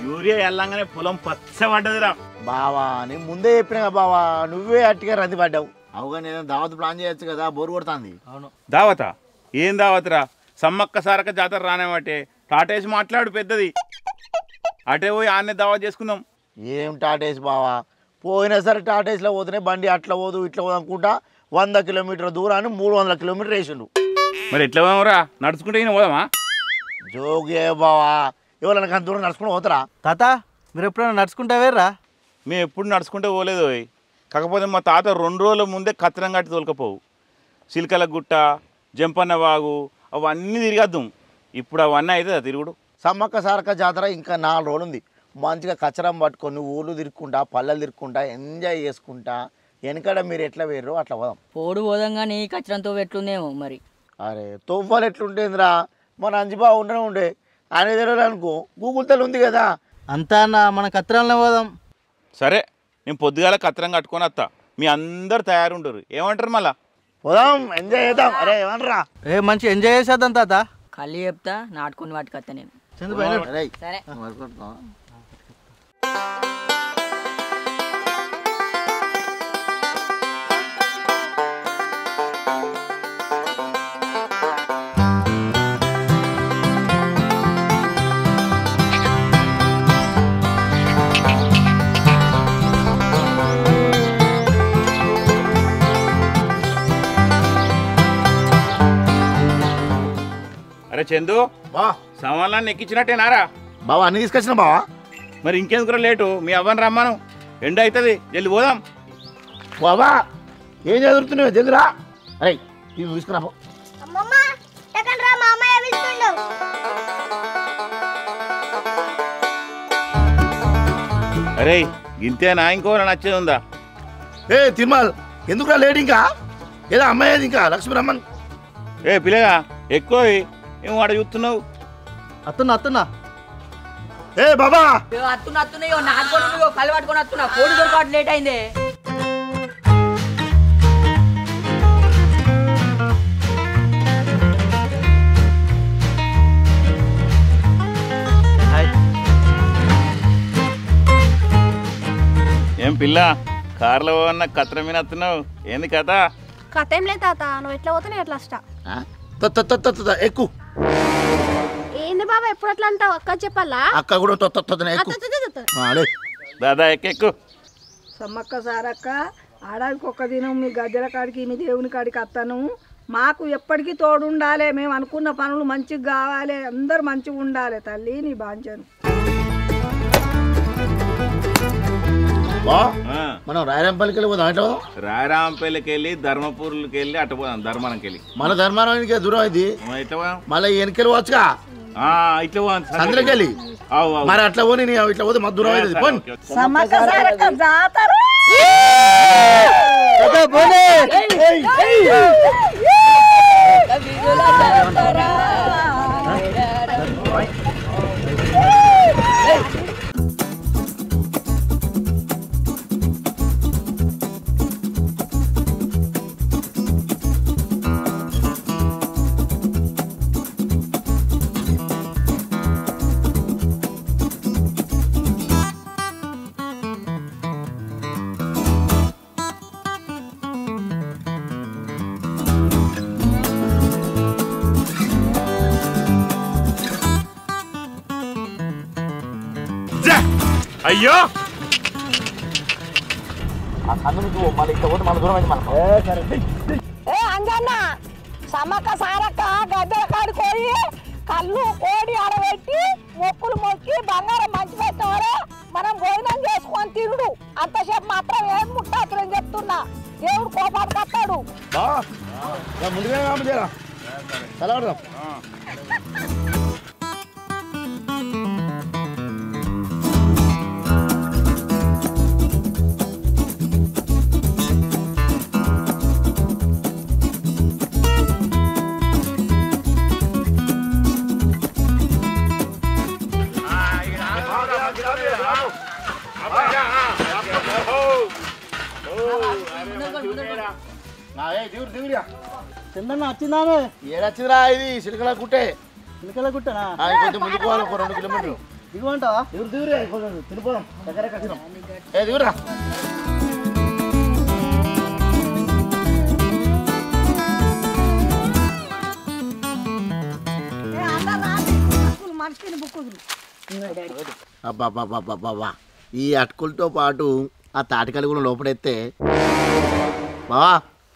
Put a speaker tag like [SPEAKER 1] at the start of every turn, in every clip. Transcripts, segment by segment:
[SPEAKER 1] Urea వెళ్ళంగానే పొలం పచ్చబడ్డదిరా.
[SPEAKER 2] బావా నేను ముందే చెప్పినా బావా, నువ్వే అట్టిగా రంది పడ్డావు. అవుగా నేను దావత్ ప్లాన్ చేయొచ్చు కదా, బోరు కొడుతుంది.
[SPEAKER 3] అవును.
[SPEAKER 1] దావతా? ఏం దావతరా? సమ్మక్క సారక్క జాతర రానేవాటే టాటేసి మాట్లాడు పెద్దది. అటే పోయి ఆన్నే దావత్ చేసుకుందాం.
[SPEAKER 2] ఏం టాటేస్ బావా, పోయినా సరే టాటేస్లో పోతేనే బండి అట్లా పోదు ఇట్లా పోదు అనుకుంటా 100 కిలోమీటర్ల దూరాన్ని 300 కిలోమీటర్ వేసిండు.
[SPEAKER 1] మరి ఎట్లా పోదాంరా? నడుచుకుంటే ఈయన పోదామా?
[SPEAKER 2] జోగే బావా, ఎవరైనా అంత దూరం నడుచుకుని పోతారా?
[SPEAKER 3] తాత మీరు ఎప్పుడైనా నడుచుకుంటా వేర్రా?
[SPEAKER 1] మేము ఎప్పుడు నడుచుకుంటే పోలేదు. కాకపోతే మా తాత 2 రోజుల ముందే కత్తెరం కట్టి తోలుకపోవు. చిలకల గుట్ట, జంపన్న వాగు అవన్నీ తిరిగద్దాం. ఇప్పుడు అవన్నీ అవుతుందా తిరుగుడు?
[SPEAKER 2] సమ్మక్క సారక్క జాతర ఇంకా 4 రోజులు ఉంది. మంచిగా కచ్చరం పట్టుకొని ఊళ్ళు తిరుక్కుంటా, పల్లెలు తిరుక్కుంటా, ఎంజాయ్ చేసుకుంటా, వెనకడ మీరు ఎట్లా వేర్రో అట్లా పోదాం.
[SPEAKER 4] పోడు పోదాం కానీ కచ్చరంతో ఎట్లుందేమో మరి.
[SPEAKER 2] అరే తుఫాలు ఎట్లుంటేందిరా, మన అంజిబా ఉండే ఆయన తెలియదు అనుకో, గూగుల్ తల్లి ఉంది కదా.
[SPEAKER 3] అంతా అన్న మన కత్తిరాలనే పోదాం.
[SPEAKER 1] సరే, నేను పొద్దుగాల కత్తెరం కట్టుకొని వస్తా. మీ అందరు తయారుంటారు. ఏమంటారు? మళ్ళా
[SPEAKER 2] పోదాం, ఎంజాయ్ చేద్దాం. అరే ఏమనరా,
[SPEAKER 3] మంచి ఎంజాయ్ చేసేద్దాం తాత.
[SPEAKER 4] కళ్ళు చెప్తా, నాటుకొని వాటికి వస్తా నేను. సరే.
[SPEAKER 1] అరే చందు,
[SPEAKER 2] బా
[SPEAKER 1] సామాన్లన్నీ ఎక్కించినట్టేనారా?
[SPEAKER 2] బావా అన్ని తీసుకొచ్చిన బావా.
[SPEAKER 1] మరి ఇంకెందుకు లేటు? మీ అవ్వని రమ్మను, ఎండ అవుతుంది, జల్ది పోదాం.
[SPEAKER 2] బాబా ఏం చదువుతున్నావు? జల్దిరా. అరే ఇది తీసుకురా.
[SPEAKER 1] అరే ఇంతేనా? ఇంకోనా నచ్చేది ఉందా?
[SPEAKER 2] ఏ తిరుమల్, ఎందుకురా లేట్? ఇంకా ఏదో అమ్మాయి ఇంకా లక్ష్మి రమ్మన్.
[SPEAKER 1] ఏ పిల్లగా ఎక్కువ ఏం వాడ చూస్తున్నావు?
[SPEAKER 3] అత్తున్నా
[SPEAKER 2] ఏ బాబా
[SPEAKER 4] అత్తున్నాయో నాటుకొని కళ్ళు పట్టుకొని వస్తున్నా. కోడి దొరకడం లేట్ అయింది.
[SPEAKER 1] ఏం పిల్ల, కార్లో ఉన్న కత్తెర మీద వస్తున్నావు? ఏంది కథ?
[SPEAKER 5] కథ ఏం లేదు తాత, నువ్వు ఎట్లా పోతే నేను ఎట్లా వస్తా.
[SPEAKER 2] ఎక్కువ
[SPEAKER 5] ఏంది బాబా ఎప్పుడు అట్లా అంటావు? అక్క చెప్పాలా?
[SPEAKER 2] అక్క కూడా
[SPEAKER 1] దాదా ఎక్కెక్కు.
[SPEAKER 6] సమ్మక్క సారక్క ఆడానికి ఒక్క దినం మీ గద్దెల కాడికి మీ దేవుని కాడికి వస్తాను. మాకు ఎప్పటికీ తోడు ఉండాలి. మేము అనుకున్న పనులు మంచిగా కావాలి, అందరు మంచిగా ఉండాలి. తల్లి నీ బాంచను.
[SPEAKER 2] మనం రాయరాంపల్లికి వెళ్ళి పోదాం. అటు
[SPEAKER 1] రాయరాంపల్లికి వెళ్ళి ధర్మపూర్కి వెళ్ళి అటు పోదాం. ధర్మానికి వెళ్ళి
[SPEAKER 2] మన ధర్మానికి దూరం అయింది.
[SPEAKER 1] ఇట్లా పోదాం.
[SPEAKER 2] మళ్ళీ వెనకెళ్ళి పోవచ్చుగా.
[SPEAKER 1] ఇట్లా పోదాం
[SPEAKER 2] సంద్రకెళ్ళి. మరి అట్లా పోనీ ఇట్లా పోతే మధ్య దూరం అయింది. పోనీ
[SPEAKER 6] సమ్మక్క సారక్క జాతర.
[SPEAKER 1] అయ్యో
[SPEAKER 6] అంజన్న సమ్మక్క సారక్క గద్దెల కాడికి పోయి కళ్ళు కోడి ఆడబెట్టి మొక్కులు మొక్కి బంగారం మంచి పెట్టారే మనం భోజనం చేసుకొని తిరుడు. అంతసేపు మాత్రం ఏం ముట్టాతులని చెప్తున్నా. దేవుడు కోపానికి వస్తాడు.
[SPEAKER 2] ముందుగా చదవడం.
[SPEAKER 3] చందన్న వచ్చిందానే
[SPEAKER 2] ఏడొచ్చిందిరా ఇది సిలికల గుట్టే
[SPEAKER 3] చిలకల గుట్టనా
[SPEAKER 2] కొంచెం ముందుకు పోవాలి ఒక 2 కిలోమీటర్లు
[SPEAKER 3] దిగుమంటావా
[SPEAKER 2] దిగురే తినిపోదాం దగ్గర కట్టినాం దిగురా
[SPEAKER 6] మనిషిని బుక్కులు
[SPEAKER 2] అబ్బా ఈ అటుకులతో పాటు ఆ తాటికాయలు కూడా లోపడెత్తే బావా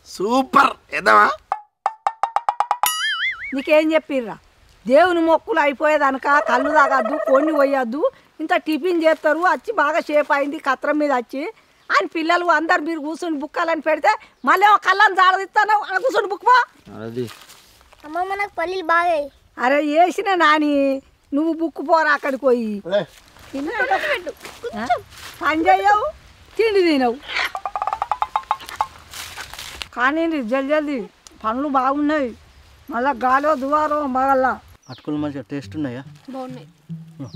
[SPEAKER 2] సూపర్ ఎద్దామా
[SPEAKER 6] నీకేం చెప్పిర్రా దేవుని మొక్కులు అయిపోయేదనక కళ్ళు తాగద్దు కొన్ని పోయొద్దు ఇంత టిఫిన్ చేస్తారు వచ్చి బాగా షేప్ అయింది కత్రం మీద వచ్చి అని పిల్లలు అందరు మీరు కూర్చొని బుక్కాలని పెడితే మళ్ళీ ఒక కళ్ళని జాడదిస్తాను అని కూర్చొని బుక్ పో
[SPEAKER 2] అది
[SPEAKER 5] అమ్మమ్మ నాకు పల్లీలు బాగా
[SPEAKER 6] అరే వేసిన నాని నువ్వు బుక్ పోరా అక్కడికి పోయి
[SPEAKER 5] పెట్టు
[SPEAKER 6] పని చేయవు తిండి తినవు కానీ జల్దీ పనులు బాగున్నాయి మళ్ళా గాలో దువారో మగల్లా
[SPEAKER 3] అటుకులు మంచిగా టేస్ట్ ఉన్నాయా
[SPEAKER 5] బాగున్నాయి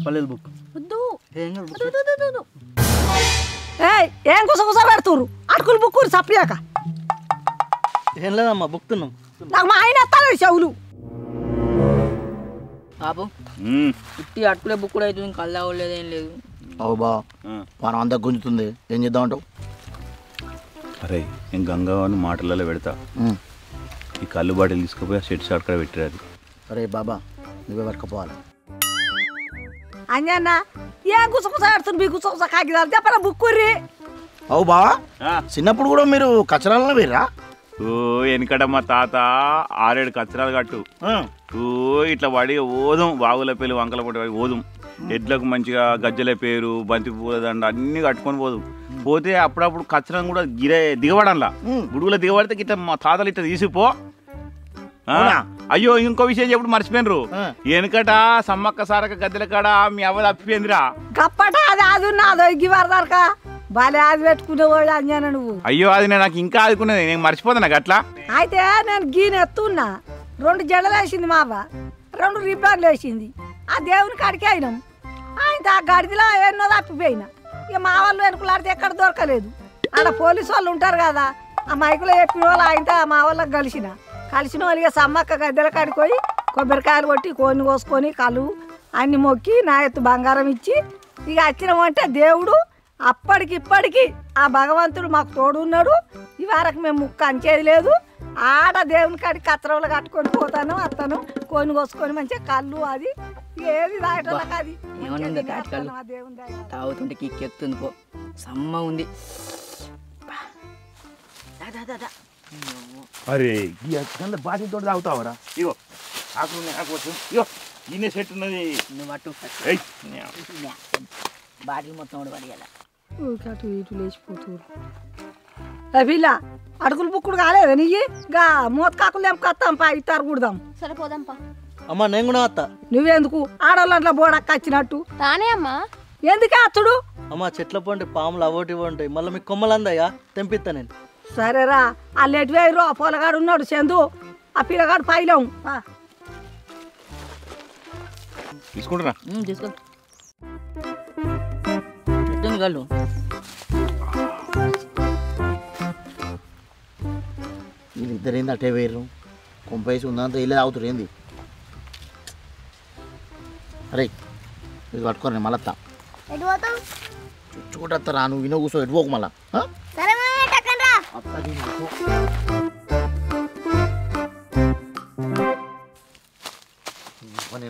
[SPEAKER 3] పల్లెలు బుక్
[SPEAKER 5] వద్దు
[SPEAKER 3] ఏం కాదు
[SPEAKER 6] ఏం కుస పెడుతురు అటుకులు బుక్కురు చప్పియాక
[SPEAKER 3] ఏం లేదమ్మా బుక్తున్నాం
[SPEAKER 6] నాకు మా ఆయన ఎత్తాడు చెవులు
[SPEAKER 4] బాబు ఇట్టి అట్టుకులే బుక్ కూడా అవుతుంది కళ్ళు అవ్వలేదు ఏం లేదు
[SPEAKER 2] అవు బా మనం అంతా గుంజుతుంది ఏం చేద్దాం అంటావు
[SPEAKER 1] అరే నేను గంగావాని మాటలలో పెడతా ఈ కళ్ళు బాటిల్ తీసుకుపోయి ఆ షెడ్ షాట్ కూడా పెట్టిరాదు
[SPEAKER 2] అరే బాబా నువ్వే పట్టుకుపోవాలి
[SPEAKER 6] అంజన్న ఏం కుస పెడుతుంది మీ కుస కాగిదాలు చెప్పరా బుక్కుర్రి
[SPEAKER 2] అవు బావా చిన్నప్పుడు కూడా మీరు కచరాలను వేరా
[SPEAKER 1] ఓ వెనకట మా తాత 6-7 కచ్చరాలు కట్టు ఓ ఇట్లా పడి ఓదం వాగుల పేరు వంకల పడి ఓదం ఎడ్లకు మంచిగా గజ్జల పేరు బంతి పూల దండ అన్ని కట్టుకొని పోదు పోతే అప్పుడప్పుడు కచ్చరం కూడా దిగబడంలా గుడుగులో దిగబడితే ఇట్లా మా తాతలు ఇట్లా తీసిపో అయ్యో ఇంకో విషయం చెప్పుడు మర్చిపోయినరు వెనకట సమ్మక్క సారక గద్దెల కాడ మీ అవ్వ తప్పిపోయిందిరా
[SPEAKER 6] గప్పట అది అదున్నాదో ఇగ్గి వరదరక బాలే అది పెట్టుకునేవాడు అంజన నువ్వు
[SPEAKER 1] అయ్యో అది నాకు ఇంకా ఆదుకునేది నేను మర్చిపోతాను నాకు అట్లా
[SPEAKER 6] అయితే నేను గీని ఎత్తున్నా 2 జడలు వేసింది మా అవ్వ 2 రిబ్బన్లు వేసింది ఆ దేవుని కాడికి అయినాం ఆయన ఆ గడిదిలో ఎన్నో తప్పిపోయినా ఇక మా వాళ్ళు వెనుకలాడితే ఎక్కడ దొరకలేదు ఆడ పోలీసు వాళ్ళు ఉంటారు కదా ఆ మైకులో చెప్పిన వాళ్ళు ఆయనతో మా వాళ్ళకి కలిసిన వాళ్ళు ఇక సమ్మక్క గద్దెల కాడికి పోయి కొబ్బరికాయలు కొట్టి కోని కోసుకొని కలు అన్ని మొక్కి నా ఎత్తు బంగారం ఇచ్చి ఇక వచ్చినామంటే దేవుడు అప్పటికిప్పటికి ఆ భగవంతుడు మాకు తోడున్నాడు ఈ వరకు మేము ముక్క అంచేది లేదు ఆడ దేవుని కాడికి కత్తరవులు కట్టుకొని పోతాను అత్తను కోని కోసుకొని మంచిగా కళ్ళు అది ఏది దాటోళ్ళకి అది
[SPEAKER 4] ఏమనుంది తాటికల్లు
[SPEAKER 6] ఆ దేవుని దయ
[SPEAKER 4] తాగుతుంటే కిక్కెత్తుంది పో సమ్మ ఉంది
[SPEAKER 1] అరే ఈ అక్కడ బాటిల్ తోటి తాగుతావరా ఇగో ఆకు ఇగో ఈయన సెట్ ఉన్నది
[SPEAKER 4] నువ్వు అట్టు
[SPEAKER 1] ఏయ్
[SPEAKER 4] బాటిల్ మొత్తం కూడా పడియాల
[SPEAKER 6] అటు ఇటు లేచిపోతున్నారు పిల్ల అడుగులు బుక్కుడు కాలేదా నీ గా మూత కాకులు తెంపుకొస్తాం పా ఇస్తారు కూడదాం
[SPEAKER 5] సరిపోదాంపా
[SPEAKER 3] అమ్మా నేను కూడా వస్తా
[SPEAKER 6] నువ్వెందుకు ఆడవాళ్ళంట్లో బోడక్క వచ్చినట్టు
[SPEAKER 5] రానే అమ్మా
[SPEAKER 6] ఎందుకే అచ్చుడు
[SPEAKER 3] అమ్మా చెట్ల పండి పాములు అవోటి ఉంటాయి మళ్ళీ మీకు కొమ్మలు అందయ్యా తెంపిస్తా నేను
[SPEAKER 6] సరేరా వాళ్ళు ఎటు వేయరు ఆ పొలగాడు ఉన్నాడు చందు ఆ పిల్లగాడు పైలేం
[SPEAKER 1] తీసుకుంటున్నా
[SPEAKER 4] తీసుకో ఎట్టుంది కళ్ళు
[SPEAKER 2] వీళ్ళిద్దరు ఏంది అటే వేయరు కొంపేసి ఉందంతా ఇల్లే తాగుతారు ఏంది అరే ఇది పట్టుకోరండి మళ్ళీ
[SPEAKER 5] ఎటు పోతావు
[SPEAKER 2] చుచ్చుకుంటా నువ్వు వినో కూర్చో ఎటుపోకు మళ్ళా
[SPEAKER 5] సరే టక్కనరా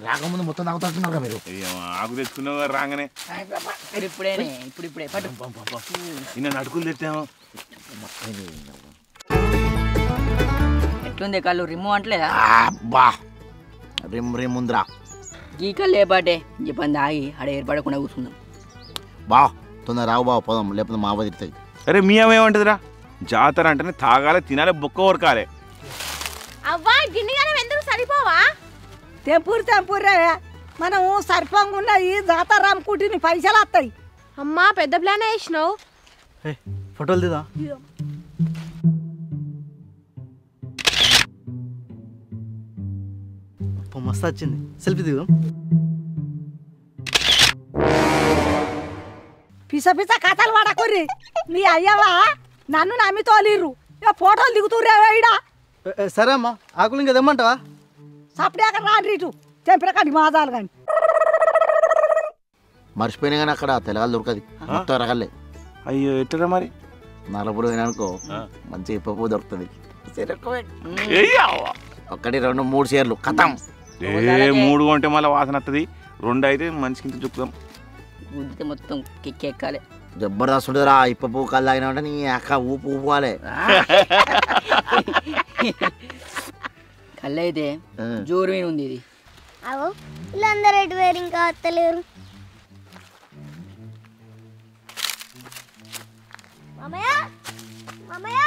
[SPEAKER 2] రాకముందు మొత్తం తాగుతున్నారు కదా మీరు
[SPEAKER 1] ఆకు తెచ్చుకున్నావు రాగానే
[SPEAKER 4] ఇప్పుడిప్పుడే పట్టు
[SPEAKER 1] నిన్న అటుకులు తెచ్చాము
[SPEAKER 4] ఎట్లుంది కళ్ళు రిమ్ము అంటలేదా
[SPEAKER 2] బా రిమ్ ముందరా
[SPEAKER 4] ఈ కళ్ళు ఏ పాటే చెప్పండి ఆగి ఆడ ఏర్పడకుండా కూర్చుందాం
[SPEAKER 2] బా తొందర రావు బావ పోదాం లేకపోతే మా అవ్వ తిరుగుతుంది
[SPEAKER 1] అరే మీ అమ్మ ఏమంటుందిరా జాతర అంటేనే తాగాలి తినాలి బొక్క ఊరకాలి
[SPEAKER 5] అవ్వా గిన్నెగానే ఎందుకు సరిపోవా
[SPEAKER 6] తెంపూరి మనం సరిపోకుండా ఈ జాతర అమ్ముకుంటే పైసలు వస్తాయి
[SPEAKER 5] అమ్మా పెద్ద ప్లాన్ వేసినావు
[SPEAKER 3] ఫోటోలు దిదా మస్తు వచ్చింది సెల్ఫీ దిగు
[SPEAKER 6] పిస కథలు పడకుర్రి మీ అయ్యవా నన్ను నమ్మి తోలిర్రు ఫోటోలు దిగుతురేడా
[SPEAKER 3] సరే అమ్మా ఆకులు ఇంకా తెమ్మంటావా?
[SPEAKER 6] సపడాక రాండి ఇటు తెంపినకాడికి మాదాలు కానీ
[SPEAKER 2] మర్చిపోయినా కానీ అక్కడ తెలగాలు దొరకది మొత్తం రగలే.
[SPEAKER 1] అయ్యో ఎట్లా మరి
[SPEAKER 2] నలుపురు అనుకో మంచి పప్పు దొరుకుతుంది. ఒకటి 2 3 షేర్లు కథం.
[SPEAKER 1] 3 కొంటే మళ్ళీ వాసన వస్తుంది. 2 అయితే మనిషికి ఇంత చెప్తాం.
[SPEAKER 4] గుద్దితే మొత్తం కిక్కెక్కాలి.
[SPEAKER 2] జబర్దస్త్ ఉంటుందిరా. ఇప్ప పువ్వు కళ్ళు తాగినామంటే నీ అక్క ఊపు ఊపాలే.
[SPEAKER 4] కళ్ళు అయితే జోరు మీద ఉంది ఇది.
[SPEAKER 5] అవో వీళ్ళందరూ ఎటు వేరు ఇంకా వస్తలేరు. మామయ్య మామయ్య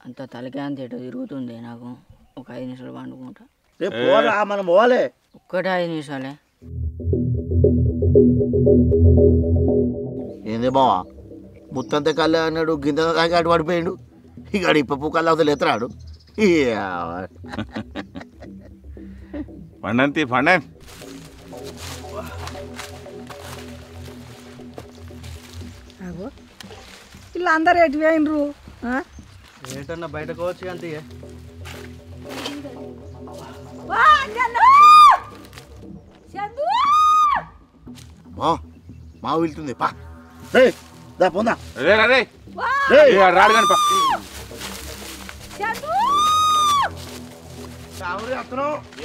[SPEAKER 4] అంత తలకే అంత ఎటో తిరుగుతుంది నాకు. ఒక 5 నిమిషాలు పండుకుంటా.
[SPEAKER 2] మనం పోవాలి.
[SPEAKER 4] ఒక్కటే 5 నిమిషాలే.
[SPEAKER 2] ఏంది బావా ముత్తంత కళ్ళు అన్నాడు గింత అటు పడిపోయాడు. ఇక ఇప్ప పువ్వు కళ్ళు అవతల ఎత్తరాడు.
[SPEAKER 1] పండంతి పండన్
[SPEAKER 6] వీళ్ళందరూ ఎటు పోయినరు?
[SPEAKER 3] ఏంటన్నా బయటకు వచ్చి అంతే
[SPEAKER 2] మా వెళ్తుంది పా పొందా
[SPEAKER 1] రాడు కానీ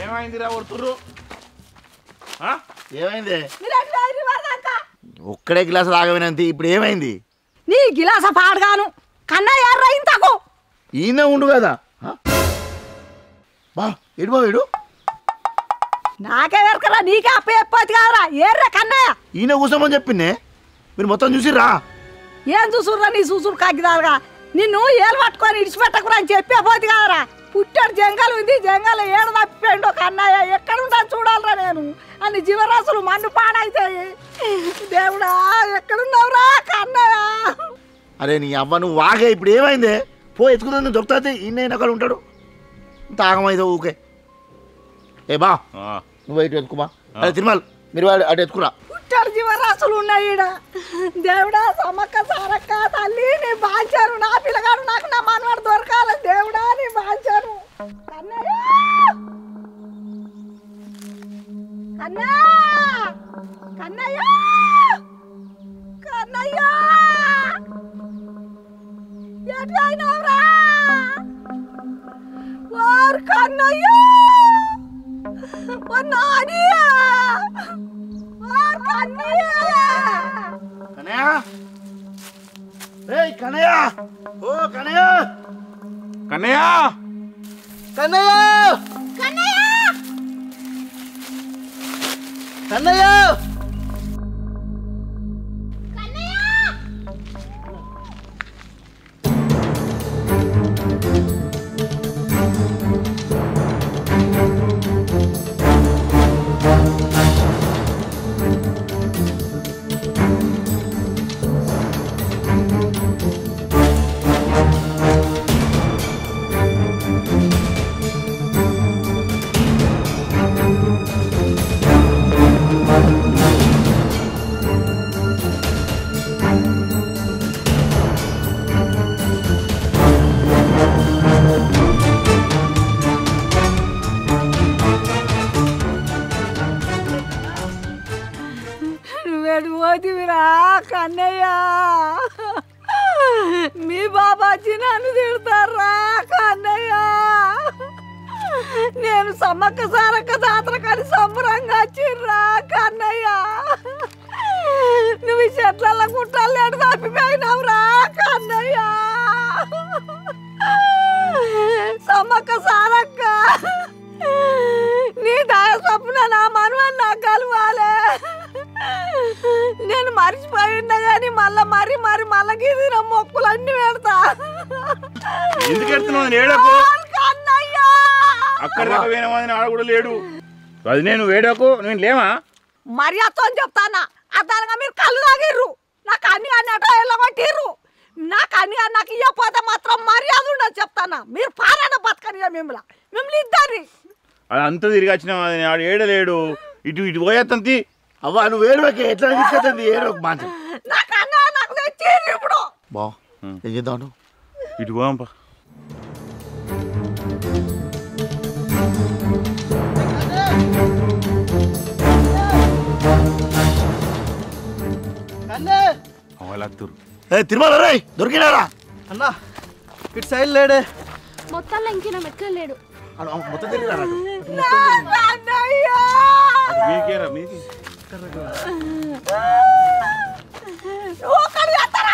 [SPEAKER 1] ఏమైంది రా కొడుతుర్రు?
[SPEAKER 2] ఏమైంది? ఒక్కడే గ్లాసు తాగవినంత ఇప్పుడు ఏమైంది?
[SPEAKER 6] నీ గిలాస పాడగాను కన్నయ్య ఇంతకు
[SPEAKER 2] ఈయన ఉండు కదా బా ఎడు బా ఎడు
[SPEAKER 6] నాకే వెరకరా నీకే అప్ప చెప్పొచ్చు కదరా. ఏర్రా కన్నయ్య
[SPEAKER 2] ఈయన కూర్చోమని చెప్పిందే మీరు మొత్తం చూసిర్రా?
[SPEAKER 6] ఏం చూసుర్రా నీ చూసురు కాగిదాలుగా. నిన్ను ఏలు పట్టుకొని ఇడిచిపెట్టకురా అని చెప్పేపోతుంది కదరా. పుట్టాడు జంగలు ఉంది జంగలు ఏడు తప్పిపోయిండు కన్నయ్య. ఎక్కడ ఉంటా చూడాలరా నేను. అన్ని జీవరాశులు మన్ను పాడైతాయి. దేవుడా ఎక్కడున్నావురా కన్నయ్య?
[SPEAKER 2] అరే నీ అవ్వ నువ్వు వాగే ఇప్పుడు ఏమైందే? పో ఎత్తుకున్నా నువ్వు దొరుకుతుంది. ఈయన అక్కడ ఉంటాడు తాగమైతే ఊకే. ఏ బా నువ్వు ఇటు ఎత్తుకుమా. అదే తిరుమల మీరు అటు ఎత్తుకురా.
[SPEAKER 6] పుట్టాడు జీవరాశులు ఉన్నాయి ఈడ. దేవుడా సమ్మక్క సారక్క తల్లి నీ బాంచారు. నా పిల్లగాడు నాకు నా మనవాడు దొరకాలి. దేవుడా నీ బాంచారు. కన్నయ్య కన్నయ్య కన్నయ్య కన్నయ్య ఎటు అయినావురా? వారు కన్నయ్య ఓ నానియా వారు కన్నయ్య
[SPEAKER 2] కనయ్య ఏయ్ కనయ్య ఓ కనయ్య
[SPEAKER 1] కన్నయ్య
[SPEAKER 3] కన్నయ్య
[SPEAKER 5] కన్నయ్య
[SPEAKER 3] కన్నయ్య
[SPEAKER 6] నువ్వేడు పోతివిరా కన్నయ్య? మీ బాబాజీ నన్ను తిడతారా కన్నయ్య? నేను సమ్మక్క సారక్క జాతర కానీ సంబరంగా వచ్చిర్రా కన్నయ్య. నువ్వు ఈ చెట్ల గుట్టలు ఎటు తప్పిపోయినావురా కన్నయ్య? సమ్మక్క సారక్క నీ దయ స్వప్న నా మనవని నాకు కలవాలే. నేను మర్చిపోయినా కానీ మళ్ళా మరి మళ్ళీ
[SPEAKER 1] ఎందుకు ఎడుతున్నావు ఏడకు అక్కడ దాకా పోయినామని ఆడ కూడా లేడు అది నేను వేడకు నేను లేవా
[SPEAKER 6] మర్యాదతో చెప్తానా అదానంగా మీరు కళ్ళు తాగిర్రు నాకు అన్ని అన్నట్టు వెళ్ళగొట్టిర్రు నాకు అన్ని నాకు ఇవ్వకపోతే మాత్రం మర్యాద ఉండదు చెప్తానా మీరు పారాన బతకనియా మిమ్మల్ని ఇద్దరి
[SPEAKER 1] అది అంతా తిరిగి వచ్చిన ఆడు ఏడలేడు ఇటు ఇటు పోయేత్తంతి
[SPEAKER 2] అవ్వ నువ్వు ఏడవకే ఎట్లా తీసుకెళ్తుంది ఏడవకు మాట
[SPEAKER 6] నాకు అన్న నాకు తెచ్చిర్రు ఇప్పుడు
[SPEAKER 2] బా ఏం చేద్దాం
[SPEAKER 1] ఇటు పోంపా వాళ్ళత్తూరు
[SPEAKER 2] తిరుమల రే దొరికినారా
[SPEAKER 3] అన్నా ఇటు సైడ్ లేడే
[SPEAKER 5] మొత్తంలో ఇంకిన మెట్ల లేడు
[SPEAKER 2] మొత్తం తిరిగినారా
[SPEAKER 1] మీకేరా మీకే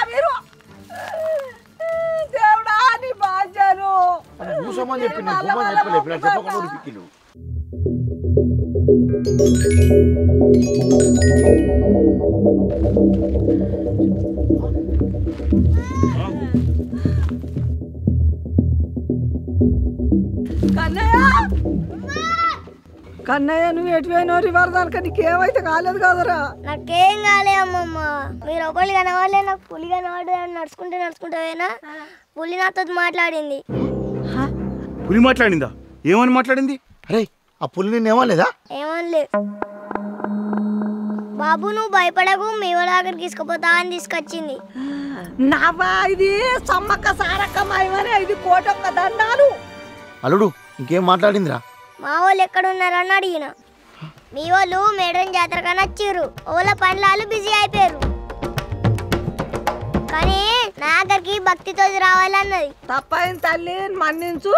[SPEAKER 6] మీరు దేవుడా నీ బాధ్యను
[SPEAKER 2] కూసమని చెప్పి చెప్పలేదు చెప్పకుండా పిక్కిలు
[SPEAKER 6] కన్నయ్య నువ్వు ఎటువైనా రివర్ దానిక నీకేమైతే కాలేదు కదరా
[SPEAKER 7] నాకేం కాలే అమ్మమ్మ మీరు ఒకళ్ళు కనవాలే నాకు పులి కనవాడు నడుచుకుంటే పోయినా పులి నాతో మాట్లాడింది
[SPEAKER 1] పులి మాట్లాడిందా ఏమని మాట్లాడింది
[SPEAKER 2] అరే ఆ పులి నిన్ను ఏమలేదా
[SPEAKER 7] ఏమనలే బాబు నువ్వు భయపడకు మీ వాళ్ళ దగ్గరికి తీసుకుపోతా అని తీసుకొచ్చింది
[SPEAKER 6] నావా ఇది సమ్మక్క సారక్క మాయమని ఇది కోటొక్క దండాలు
[SPEAKER 2] అల్లుడు ఇంకేం మాట్లాడిందిరా
[SPEAKER 7] మా వాళ్ళు ఎక్కడున్నారని అడిగిన మీ వాళ్ళు మేడం జాతర కన్నా వచ్చిర్రు ఓళ్ళ పనులు బిజీ అయిపోయారు కానీ నా దగ్గరికి భక్తితో రావాలన్నది
[SPEAKER 6] తప్పైన తల్లి మన్నించు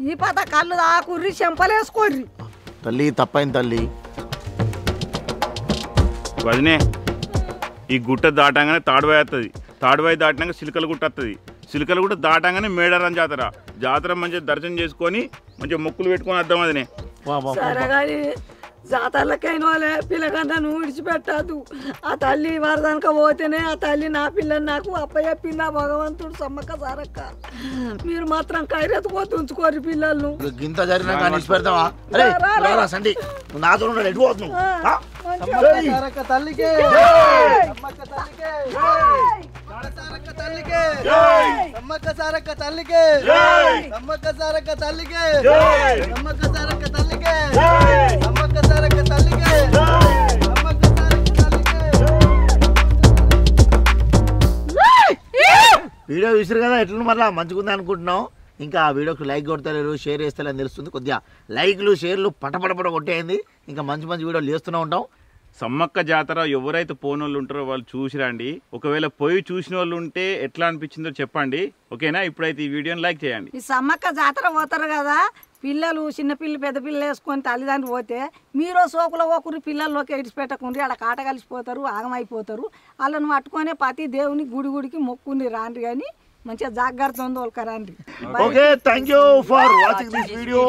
[SPEAKER 6] ఈ పద కళ్ళు దాకుర్రి చెంపలేసుకోర్రి
[SPEAKER 2] తల్లి తప్పైంది తల్లి
[SPEAKER 1] వదినే ఈ గుట్ట దాటంగానే తాడుబాయి వస్తుంది తాడుబాయి దాటినాక సిలికల గుట్ట వస్తుంది సిలికల గుట్ట దాటంగానే మేడారం జాతర మంచిగా దర్శనం చేసుకొని మంచిగా మొక్కులు పెట్టుకొని వద్దాం వదినే
[SPEAKER 6] సరే కానీ జాతరలకైన వాళ్ళే పిల్లకన్నా నువ్వు విడిచిపెట్టద్దు ఆ తల్లి వరదనక పోతేనే ఆ తల్లి నా పిల్లని నాకు అప్పచెప్పింది ఆ భగవంతుడు సమ్మక్క సారక్క మీరు మాత్రం కైరెత్తుకోతు ఉంచుకోరు పిల్లలను
[SPEAKER 2] గింత జరిగినా కానీ పెడతావా అరే రారా సండి నువ్వు నాతో ఉన్నాడు ఎటు పోతున్నావు
[SPEAKER 3] తల్లికే సమ్మక్క సారక్క తల్లికే సమ్మక్క సారక్క తల్లికే సమ్మక్క సారక్క తల్లికే సమ్మక్క సారక్క తల్లికే సమ్మక్క సారక్క తల్లికే
[SPEAKER 2] వీడియో చూసారు కదా ఎట్లా మళ్ళీ మంచిగుంది అనుకుంటున్నాం ఇంకా ఆ వీడియోకి లైక్ కొడతలేరు షేర్ చేస్తారని తెలుస్తుంది కొద్దిగా లైక్లు షేర్లు పటపటపట కొట్టేయండి ఇంకా మంచి మంచి వీడియోలు చేస్తూనే ఉంటాం
[SPEAKER 1] సమ్మక్క జాతర ఎవరైతే పోనోళ్ళు ఉంటారో వాళ్ళు చూసిరండి ఒకవేళ పోయి చూసిన వాళ్ళు ఉంటే ఎట్లా అనిపించిందో చెప్పండి ఓకేనా ఇప్పుడైతే ఈ వీడియోని లైక్ చేయండి
[SPEAKER 6] ఈ సమ్మక్క జాతర పోతారు కదా పిల్లలు చిన్నపిల్లలు పెద్ద పిల్లలు వేసుకొని తల్లిదండ్రులు పోతే మీరు సోకులో ఒకరు పిల్లల్లోకి ఎడిచిపెట్టకుండా అక్కడ కాట కలిసిపోతారు ఆగమైపోతారు వాళ్ళని పట్టుకొని ప్రతి దేవుని గుడికి మొక్కుని రాండి కానీ మంచిగా జాగ్రత్త ఉంది వాళ్ళకి రండి
[SPEAKER 2] okay thank you for watching this video